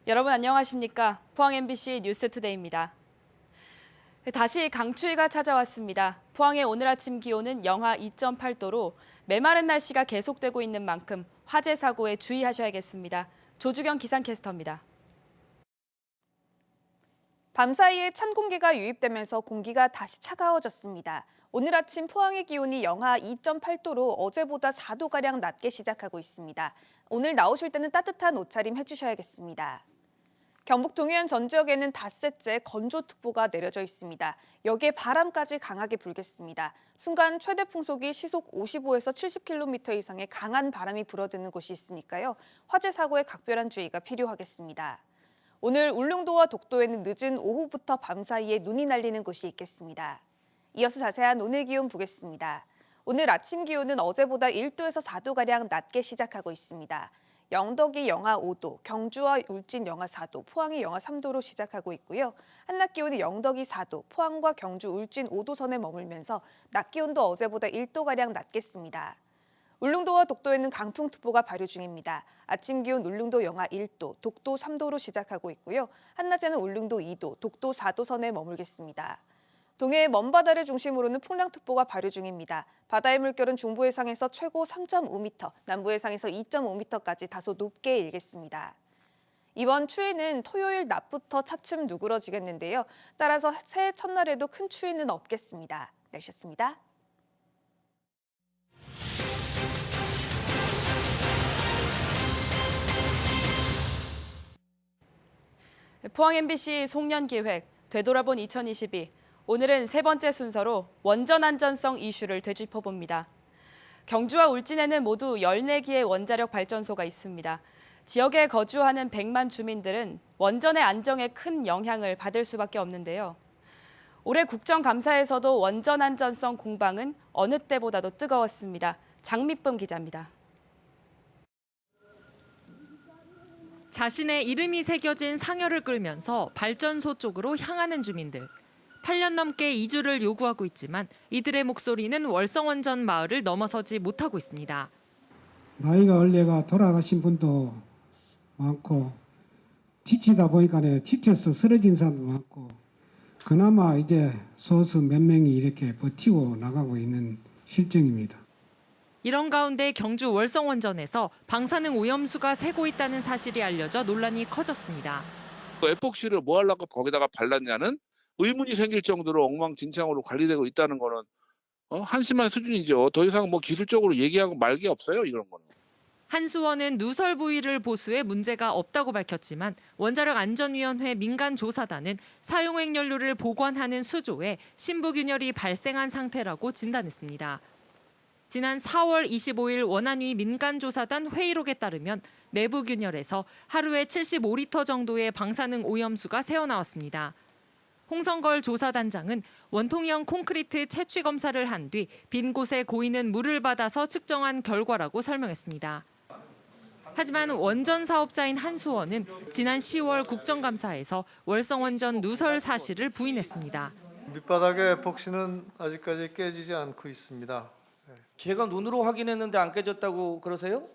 여러분 안녕하십니까? 포항 MBC 뉴스투데이입니다. 다시 강추위가 찾아왔습니다. 포항의 오늘 아침 기온은 영하 2.8도로 메마른 날씨가 계속되고 있는 만큼 화재 사고에 주의하셔야겠습니다. 조주경 기상캐스터입니다. 밤사이에 찬 공기가 유입되면서 공기가 다시 차가워졌습니다. 오늘 아침 포항의 기온이 영하 2.8도로 어제보다 4도가량 낮게 시작하고 있습니다. 오늘 나오실 때는 따뜻한 옷차림 해주셔야겠습니다. 경북 동해안 전 지역에는 닷새째 건조특보가 내려져 있습니다. 여기에 바람까지 강하게 불겠습니다. 순간 최대 풍속이 시속 55에서 70km 이상의 강한 바람이 불어드는 곳이 있으니까요. 화재 사고에 각별한 주의가 필요하겠습니다. 오늘 울릉도와 독도에는 늦은 오후부터 밤 사이에 눈이 날리는 곳이 있겠습니다. 이어서 자세한 오늘 기온 보겠습니다. 오늘 아침 기온은 어제보다 1도에서 4도가량 낮게 시작하고 있습니다. 영덕이 영하 5도, 경주와 울진 영하 4도, 포항이 영하 3도로 시작하고 있고요. 한낮 기온이 영덕이 4도, 포항과 경주, 울진 5도 선에 머물면서 낮 기온도 어제보다 1도가량 낮겠습니다. 울릉도와 독도에는 강풍특보가 발효 중입니다. 아침 기온 울릉도 영하 1도, 독도 3도로 시작하고 있고요. 한낮에는 울릉도 2도, 독도 4도 선에 머물겠습니다. 동해의 먼바다를 중심으로는 풍랑특보가 발효 중입니다. 바다의 물결은 중부 해상에서 최고 3.5m, 남부 해상에서 2.5m까지 다소 높게 일겠습니다. 이번 추위는 토요일 낮부터 차츰 누그러지겠는데요. 따라서 새해 첫날에도 큰 추위는 없겠습니다. 날씨였습니다. 포항 MBC 송년기획 되돌아본 2022. 오늘은 세 번째 순서로 원전 안전성 이슈를 되짚어봅니다. 경주와 울진에는 모두 14기의 원자력 발전소가 있습니다. 지역에 거주하는 100만 주민들은 원전의 안정에 큰 영향을 받을 수밖에 없는데요. 올해 국정감사에서도 원전 안전성 공방은 어느 때보다도 뜨거웠습니다. 장미쁨 기자입니다. 자신의 이름이 새겨진 상여를 끌면서 발전소 쪽으로 향하는 주민들. 8년 넘게 이주를 요구하고 있지만 이들의 목소리는 월성원전 마을을 넘어서지 못하고 있습니다. 나이가 얼레가 돌아가신 분도 많고 지치다 보니까 지쳐서 쓰러진 사람도 많고 그나마 이제 소수 몇 명이 이렇게 버티고 나가고 있는 실정입니다. 이런 가운데 경주 월성원전에서 방사능 오염수가 새고 있다는 사실이 알려져 논란이 커졌습니다. 에폭시를 뭐 하려고 거기다가 발랐냐는 의문이 생길 정도로 엉망진창으로 관리되고 있다는 거는 한심한 수준이죠. 더 이상 뭐 기술적으로 얘기하고 말 게 없어요, 이런 거는. 한수원은 누설 부위를 보수해 문제가 없다고 밝혔지만 원자력안전위원회 민간조사단은 사용핵연료를 보관하는 수조에 신부균열이 발생한 상태라고 진단했습니다. 지난 4월 25일 원안위 민간조사단 회의록에 따르면 내부 균열에서 하루에 75리터 정도의 방사능 오염수가 새어나왔습니다. 홍성걸 조사단장은 원통형 콘크리트 채취 검사를 한 뒤 빈 곳에 고이는 물을 받아서 측정한 결과라고 설명했습니다. 하지만 원전 사업자인 한수원은 지난 10월 국정감사에서 월성원전 누설 사실을 부인했습니다. 밑바닥의 에폭시는 아직까지 깨지지 않고 있습니다. 제가 눈으로 확인했는데 안 깨졌다고 그러세요?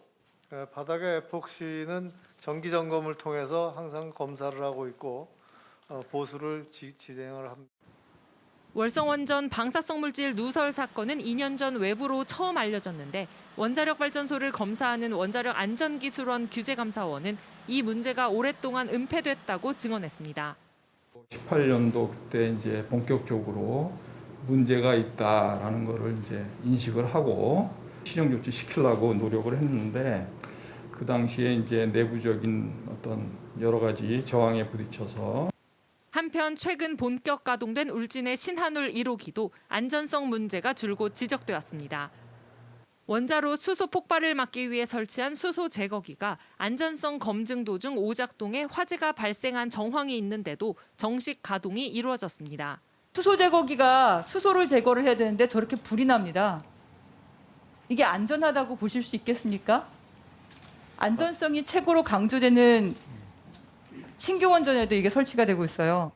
바닥의 에폭시는 정기 점검을 통해서 항상 검사를 하고 있고 보수를 진행을 합니다. 월성원전 방사성 물질 누설 사건은 2년 전 외부로 처음 알려졌는데 원자력 발전소를 검사하는 원자력안전기술원 규제감사원은 이 문제가 오랫동안 은폐됐다고 증언했습니다. 18년도 그때 이제 본격적으로 문제가 있다라는 것을 이제 인식을 하고 시정 조치 시키려고 노력을 했는데 그 당시에 이제 내부적인 어떤 여러 가지 저항에 부딪혀서 한편 최근 본격 가동된 울진의 신한울 1호기도 안전성 문제가 줄곧 지적되었습니다. 원자로 수소 폭발을 막기 위해 설치한 수소 제거기가 안전성 검증 도중 오작동에 화재가 발생한 정황이 있는데도 정식 가동이 이루어졌습니다. 수소 제거기가 수소를 제거를 해야 되는데 저렇게 불이 납니다. 이게 안전하다고 보실 수 있겠습니까? 안전성이 최고로 강조되는 신규 원전에도 이게 설치가 되고 있어요.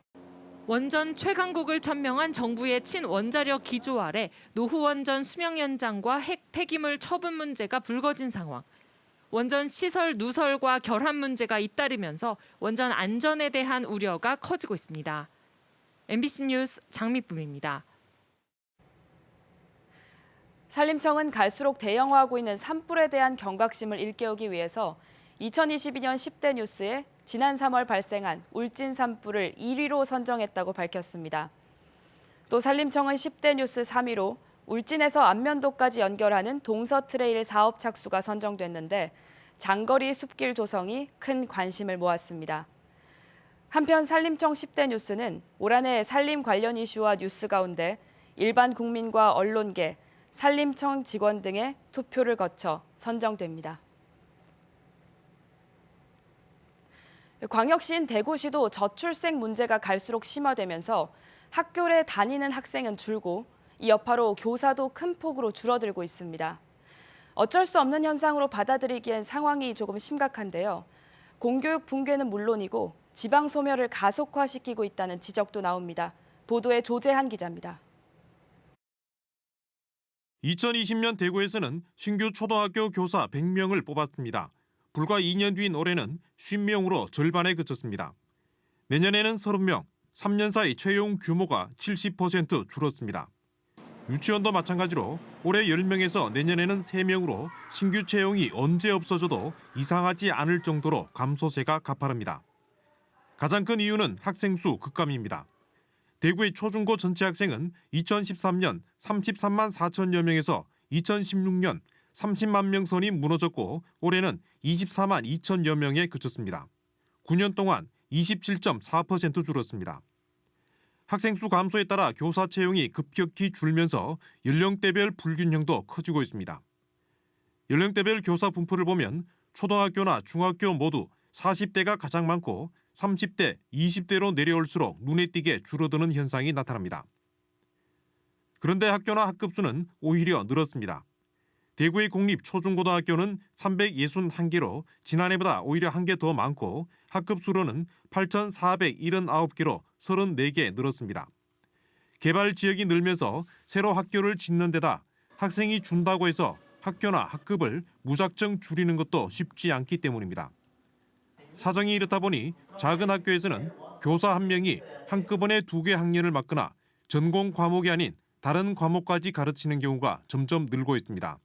원전 최강국을 천명한 정부의 친원자력 기조 아래 노후 원전 수명 연장과 핵 폐기물 처분 문제가 불거진 상황. 원전 시설 누설과 결함 문제가 잇따르면서 원전 안전에 대한 우려가 커지고 있습니다. MBC 뉴스 장미쁨입니다. 산림청은 갈수록 대형화하고 있는 산불에 대한 경각심을 일깨우기 위해서 2022년 10대 뉴스에 지난 3월 발생한 울진 산불을 1위로 선정했다고 밝혔습니다. 또 산림청은 10대 뉴스 3위로 울진에서 안면도까지 연결하는 동서 트레일 사업 착수가 선정됐는데 장거리 숲길 조성이 큰 관심을 모았습니다. 한편 산림청 10대 뉴스는 올 한해 산림 관련 이슈와 뉴스 가운데 일반 국민과 언론계, 산림청 직원 등의 투표를 거쳐 선정됩니다. 광역시인 대구시도 저출생 문제가 갈수록 심화되면서 학교에 다니는 학생은 줄고 이 여파로 교사도 큰 폭으로 줄어들고 있습니다. 어쩔 수 없는 현상으로 받아들이기엔 상황이 조금 심각한데요. 공교육 붕괴는 물론이고 지방 소멸을 가속화시키고 있다는 지적도 나옵니다. 보도에 조재한 기자입니다. 2020년 대구에서는 신규 초등학교 교사 100명을 뽑았습니다. 불과 2년 뒤인 올해는 50명으로 절반에 그쳤습니다. 내년에는 30명, 3년 사이 채용 규모가 70% 줄었습니다. 유치원도 마찬가지로 올해 10명에서 내년에는 3명으로 신규 채용이 언제 없어져도 이상하지 않을 정도로 감소세가 가파릅니다. 가장 큰 이유는 학생 수 급감입니다. 대구의 초중고 전체 학생은 2013년 33만 4천여 명에서 2016년 30만 명 선이 무너졌고 올해는 24만 2천여 명에 그쳤습니다. 9년 동안 27.4% 줄었습니다. 학생 수 감소에 따라 교사 채용이 급격히 줄면서 연령대별 불균형도 커지고 있습니다. 연령대별 교사 분포를 보면 초등학교나 중학교 모두 40대가 가장 많고 30대, 20대로 내려올수록 눈에 띄게 줄어드는 현상이 나타납니다. 그런데 학교나 학급 수는 오히려 늘었습니다. 대구의 공립 초중고등학교는 361개로 지난해보다 오히려 1개 더 많고 학급 수로는 8,479개로 34개 늘었습니다. 개발 지역이 늘면서 새로 학교를 짓는 데다 학생이 준다고 해서 학교나 학급을 무작정 줄이는 것도 쉽지 않기 때문입니다. 사정이 이렇다 보니 작은 학교에서는 교사 1명이 한꺼번에 2개 학년을 맡거나 전공 과목이 아닌 다른 과목까지 가르치는 경우가 점점 늘고 있습니다.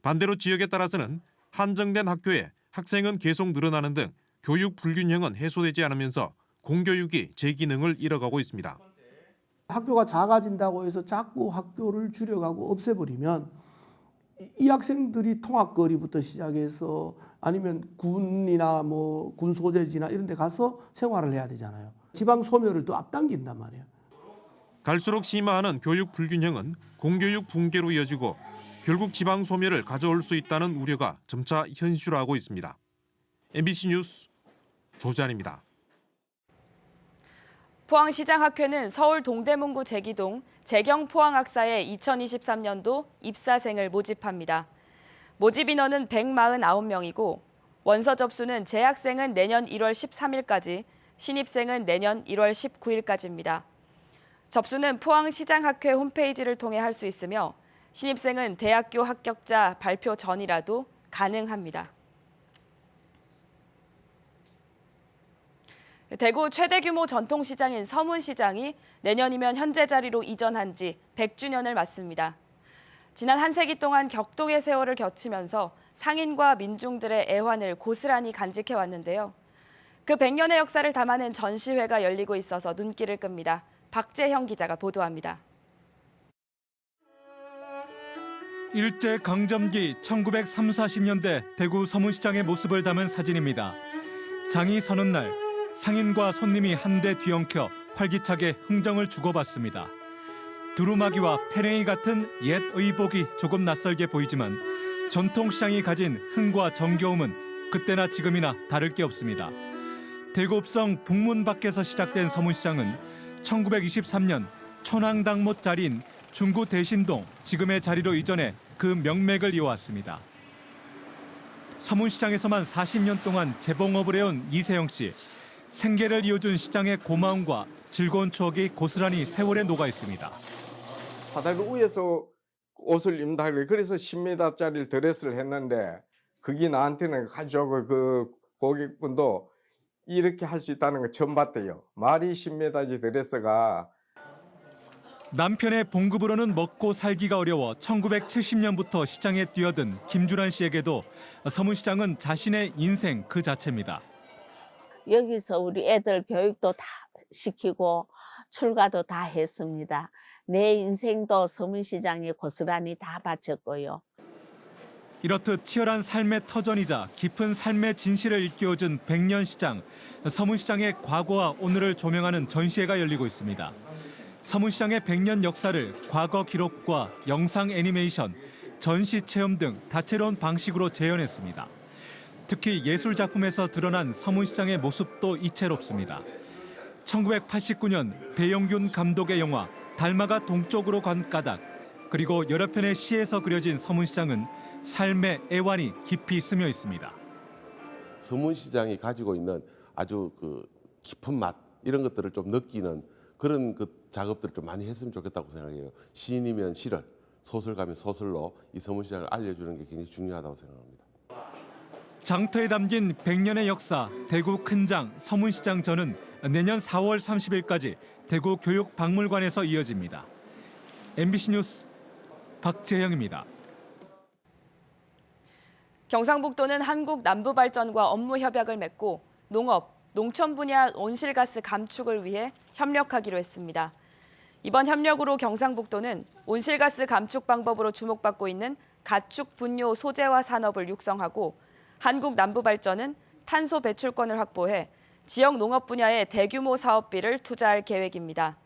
반대로 지역에 따라서는 한정된 학교에 학생은 계속 늘어나는 등 교육 불균형은 해소되지 않으면서 공교육이 제 기능을 잃어가고 있습니다. 학교가 작아진다고 해서 자꾸 학교를 줄여가고 없애버리면 이 학생들이 통학거리부터 시작해서 아니면 군이나 군 소재지나 이런 데 가서 생활을 해야 되잖아요. 지방 소멸을 더 앞당긴단 말이에요. 갈수록 심화하는 교육 불균형은 공교육 붕괴로 이어지고 결국 지방 소멸을 가져올 수 있다는 우려가 점차 현실화하고 있습니다. MBC 뉴스 조재환입니다. 포항시장학회는 서울 동대문구 제기동 재경포항학사에 2023년도 입사생을 모집합니다. 모집 인원은 149명이고 원서 접수는 재학생은 내년 1월 13일까지, 신입생은 내년 1월 19일까지입니다. 접수는 포항시장학회 홈페이지를 통해 할 수 있으며 신입생은 대학교 합격자 발표 전이라도 가능합니다. 대구 최대 규모 전통시장인 서문시장이 내년이면 현재 자리로 이전한 지 100주년을 맞습니다. 지난 한 세기 동안 격동의 세월을 거치면서 상인과 민중들의 애환을 고스란히 간직해왔는데요. 그 100년의 역사를 담아낸 전시회가 열리고 있어서 눈길을 끕니다. 박재형 기자가 보도합니다. 일제강점기 1930~40년대 대구 서문시장의 모습을 담은 사진입니다. 장이 서는 날 상인과 손님이 한데 뒤엉켜 활기차게 흥정을 주고받습니다. 두루마기와 패랭이 같은 옛 의복이 조금 낯설게 보이지만 전통시장이 가진 흥과 정겨움은 그때나 지금이나 다를 게 없습니다. 대구읍성 북문 밖에서 시작된 서문시장은 1923년 천황당못 자리인 중구 대신동 지금의 자리로 이전해 그 명맥을 이어왔습니다. 서문시장에서만 40년 동안 재봉업을 해온 이세영 씨. 생계를 이어준 시장의 고마움과 즐거운 추억이 고스란히 세월에 녹아 있습니다. 바닥 위에서 옷을 입는다 그래서 10m짜리 드레스를 했는데 그게 나한테는 가져오고 그 고객분도 이렇게 할 수 있다는 거 처음 봤대요. 말이 10m지 드레스가. 남편의 봉급으로는 먹고 살기가 어려워 1970년부터 시장에 뛰어든 김주란 씨에게도 서문시장은 자신의 인생 그 자체입니다. 여기서 우리 애들 교육도 다 시키고 출가도 다 했습니다. 내 인생도 서문시장에 고스란히 다 바쳤고요. 이렇듯 치열한 삶의 터전이자 깊은 삶의 진실을 일깨워준 백년시장. 서문시장의 과거와 오늘을 조명하는 전시회가 열리고 있습니다. 서문시장의 100년 역사를 과거 기록과 영상 애니메이션, 전시 체험 등 다채로운 방식으로 재현했습니다. 특히 예술 작품에서 드러난 서문시장의 모습도 이채롭습니다. 1989년 배영균 감독의 영화 달마가 동쪽으로 간 까닭, 그리고 여러 편의 시에서 그려진 서문시장은 삶의 애환이 깊이 스며 있습니다. 서문시장이 가지고 있는 아주 깊은 맛 이런 것들을 좀 느끼는 그런 작업들을 좀 많이 했으면 좋겠다고 생각해요. 시인이면 시를, 소설가면 소설로 이 서문시장을 알려주는 게 굉장히 중요하다고 생각합니다. 장터에 담긴 100년의 역사, 대구 큰장 서문시장전은 내년 4월 30일까지 대구 교육박물관에서 이어집니다. MBC 뉴스 박재영입니다. 경상북도는 한국남부발전과 업무 협약을 맺고 농업, 농촌 분야 온실가스 감축을 위해 협력하기로 했습니다. 이번 협력으로 경상북도는 온실가스 감축 방법으로 주목받고 있는 가축 분뇨 소재화 산업을 육성하고 한국남부발전은 탄소 배출권을 확보해 지역 농업 분야에 대규모 사업비를 투자할 계획입니다.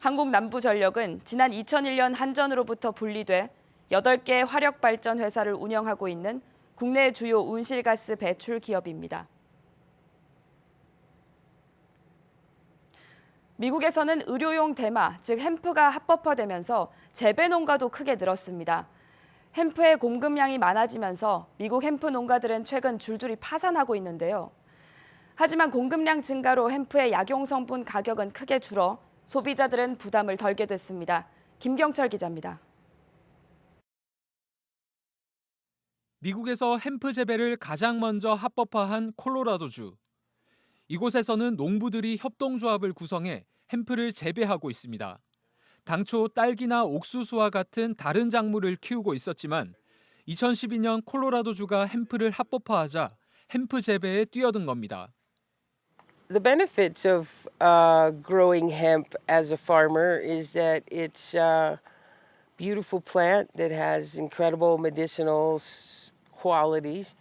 한국남부전력은 지난 2001년 한전으로부터 분리돼 8개 화력발전 회사를 운영하고 있는 국내 주요 온실가스 배출 기업입니다. 미국에서는 의료용 대마, 즉 햄프가 합법화되면서 재배 농가도 크게 늘었습니다. 햄프의 공급량이 많아지면서 미국 햄프 농가들은 최근 줄줄이 파산하고 있는데요. 하지만 공급량 증가로 햄프의 약용 성분 가격은 크게 줄어 소비자들은 부담을 덜게 됐습니다. 김경철 기자입니다. 미국에서 햄프 재배를 가장 먼저 합법화한 콜로라도주. 이곳에서는 농부들이 협동조합을 구성해 햄프를 재배하고 있습니다. 당초 딸기나 옥수수와 같은 다른 작물을 키우고 있었지만 2012년 콜로라도주가 햄프를 합법화하자 햄프 재배에 뛰어든 겁니다. The benefits of growing hemp as a farmer is that it's a beautiful plant that has incredible medicinal qualities,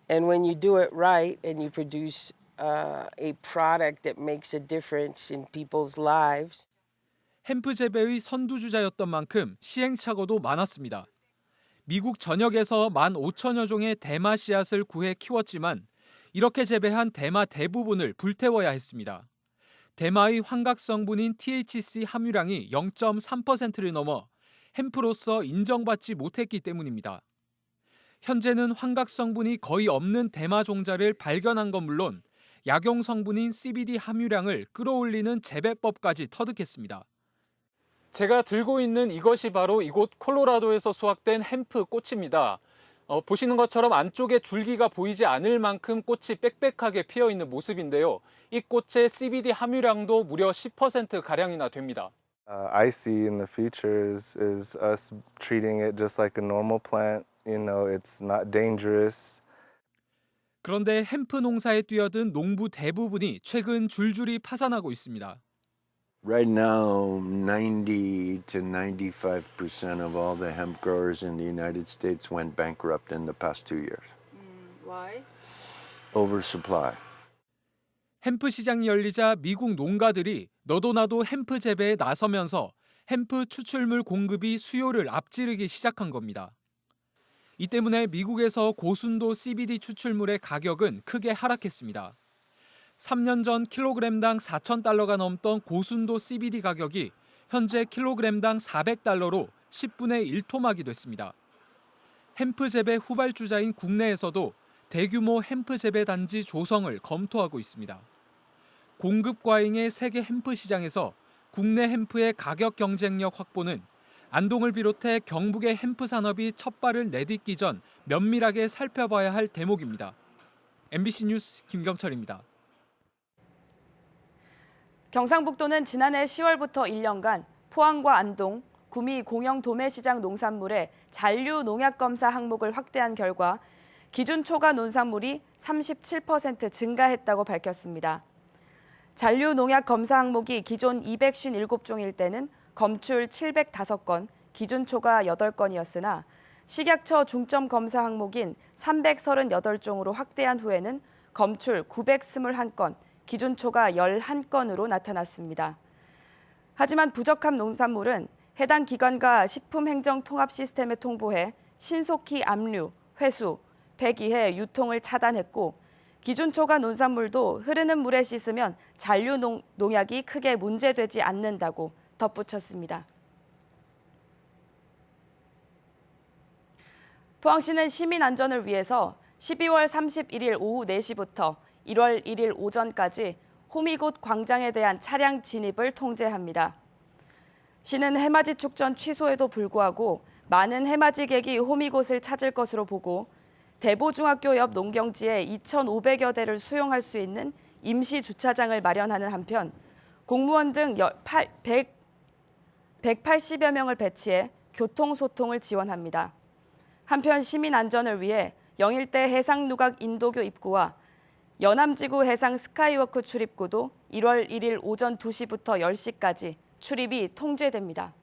and when you do it right and you produce a product that makes a difference in people's lives. 햄프 재배의 선두주자였던 만큼 시행착오도 많았습니다. 미국 전역에서 15,000여 종의 대마 씨앗을 구해 키웠지만 이렇게 재배한 대마 대부분을 불태워야 했습니다. 대마의 환각 성분인 THC 함유량이 0.3%를 넘어 햄프로서 인정받지 못했기 때문입니다. 현재는 환각 성분이 거의 없는 대마 종자를 발견한 건 물론 약용 성분인 CBD 함유량을 끌어올리는 재배법까지 터득했습니다. 제가 들고 있는 이것이 바로 이곳 콜로라도에서 수확된 햄프 꽃입니다. 보시는 것처럼 안쪽에 줄기가 보이지 않을 만큼 꽃이 빽빽하게 피어 있는 모습인데요. 이 꽃의 CBD 함유량도 무려 10%가량이나 됩니다. I see in the future is us treating it just like a normal plant. You know, it's not dangerous. 그런데 햄프 농사에 뛰어든 농부 대부분이 최근 줄줄이 파산하고 있습니다. Right now, 90 to 95% of all the hemp growers in the United States went bankrupt in the past 2 years. Why? Oversupply. 햄프 시장이 열리자 미국 농가들이 너도 나도 햄프 재배에 나서면서 햄프 추출물 공급이 수요를 앞지르기 시작한 겁니다. 이 때문에 미국에서 고순도 CBD 추출물의 가격은 크게 하락했습니다. 3년 전 킬로그램당 $4,000가 넘던 고순도 CBD 가격이 현재 킬로그램당 $400로 10분의 1토막이 됐습니다. 햄프 재배 후발주자인 국내에서도 대규모 햄프 재배 단지 조성을 검토하고 있습니다. 공급 과잉의 세계 햄프 시장에서 국내 햄프의 가격 경쟁력 확보는 안동을 비롯해 경북의 햄프 산업이 첫 발을 내딛기 전 면밀하게 살펴봐야 할 대목입니다. MBC 뉴스 김경철입니다. 경상북도는 지난해 10월부터 1년간 포항과 안동, 구미 공영 도매시장 농산물의 잔류 농약 검사 항목을 확대한 결과 기준 초과 논산물이 37% 증가했다고 밝혔습니다. 잔류 농약 검사 항목이 기존 257종일 때는 검출 705건, 기준 초과 8건이었으나 식약처 중점 검사 항목인 338종으로 확대한 후에는 검출 921건, 기준 초과 11건으로 나타났습니다. 하지만 부적합 농산물은 해당 기관과 식품행정통합시스템에 통보해 신속히 압류, 회수, 폐기해 유통을 차단했고 기준 초과 농산물도 흐르는 물에 씻으면 잔류 농약이 크게 문제되지 않는다고 덧붙였습니다. 포항시는 시민 안전을 위해서 12월 31일 오후 4시부터 1월 1일 오전까지 호미곶 광장에 대한 차량 진입을 통제합니다. 시는 해맞이 축전 취소에도 불구하고 많은 해맞이객이 호미곶을 찾을 것으로 보고 대보중학교 옆 농경지에 2,500여 대를 수용할 수 있는 임시 주차장을 마련하는 한편 공무원 등 180여 명을 배치해 교통소통을 지원합니다. 한편 시민 안전을 위해 영일대 해상누각 인도교 입구와 연암지구 해상 스카이워크 출입구도 1월 1일 오전 2시부터 10시까지 출입이 통제됩니다.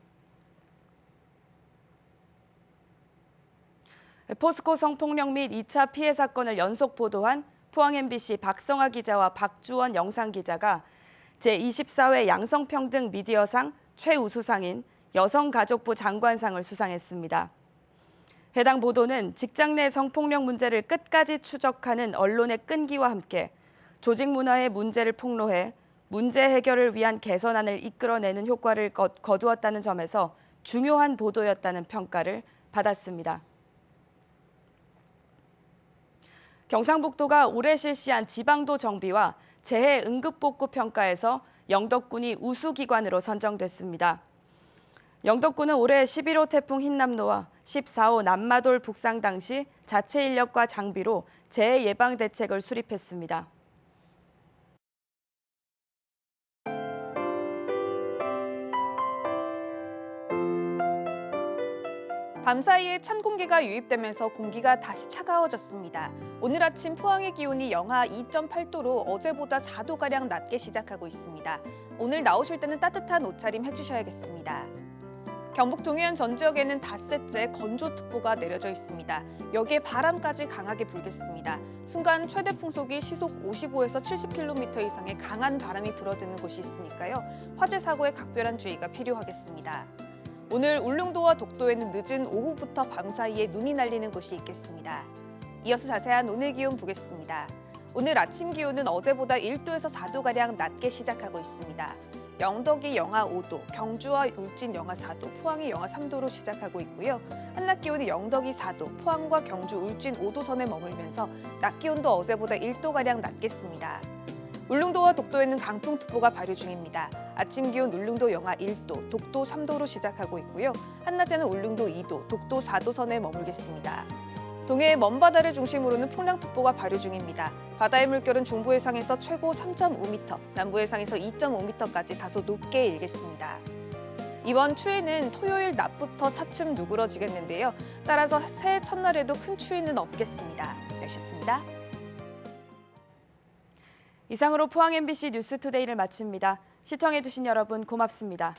포스코 성폭력 및 2차 피해 사건을 연속 보도한 포항 MBC 박성아 기자와 박주원 영상기자가 제24회 양성평등 미디어상 최우수상인 여성가족부 장관상을 수상했습니다. 해당 보도는 직장 내 성폭력 문제를 끝까지 추적하는 언론의 끈기와 함께 조직 문화의 문제를 폭로해 문제 해결을 위한 개선안을 이끌어내는 효과를 거두었다는 점에서 중요한 보도였다는 평가를 받았습니다. 경상북도가 올해 실시한 지방도 정비와 재해 응급복구 평가에서 영덕군이 우수기관으로 선정됐습니다. 영덕군은 올해 11호 태풍 흰남노와 14호 남마돌 북상 당시 자체 인력과 장비로 재해 예방 대책을 수립했습니다. 밤사이에 찬 공기가 유입되면서 공기가 다시 차가워졌습니다. 오늘 아침 포항의 기온이 영하 2.8도로 어제보다 4도가량 낮게 시작하고 있습니다. 오늘 나오실 때는 따뜻한 옷차림 해주셔야겠습니다. 경북 동해안 전 지역에는 닷새째 건조특보가 내려져 있습니다. 여기에 바람까지 강하게 불겠습니다. 순간 최대 풍속이 시속 55에서 70km 이상의 강한 바람이 불어드는 곳이 있으니까요. 화재 사고에 각별한 주의가 필요하겠습니다. 오늘 울릉도와 독도에는 늦은 오후부터 밤사이에 눈이 날리는 곳이 있겠습니다. 이어서 자세한 오늘 기온 보겠습니다. 오늘 아침 기온은 어제보다 1도에서 4도가량 낮게 시작하고 있습니다. 영덕이 영하 5도, 경주와 울진 영하 4도, 포항이 영하 3도로 시작하고 있고요. 한낮 기온이 영덕이 4도, 포항과 경주, 울진 5도 선에 머물면서 낮 기온도 어제보다 1도가량 낮겠습니다. 울릉도와 독도에는 강풍특보가 발효 중입니다. 아침 기온 울릉도 영하 1도, 독도 3도로 시작하고 있고요. 한낮에는 울릉도 2도, 독도 4도 선에 머물겠습니다. 동해의 먼바다를 중심으로는 풍랑특보가 발효 중입니다. 바다의 물결은 중부 해상에서 최고 3.5m, 남부 해상에서 2.5m까지 다소 높게 일겠습니다. 이번 추위는 토요일 낮부터 차츰 누그러지겠는데요. 따라서 새해 첫날에도 큰 추위는 없겠습니다. 날씨였습니다. 이상으로 포항 MBC 뉴스투데이를 마칩니다. 시청해주신 여러분 고맙습니다.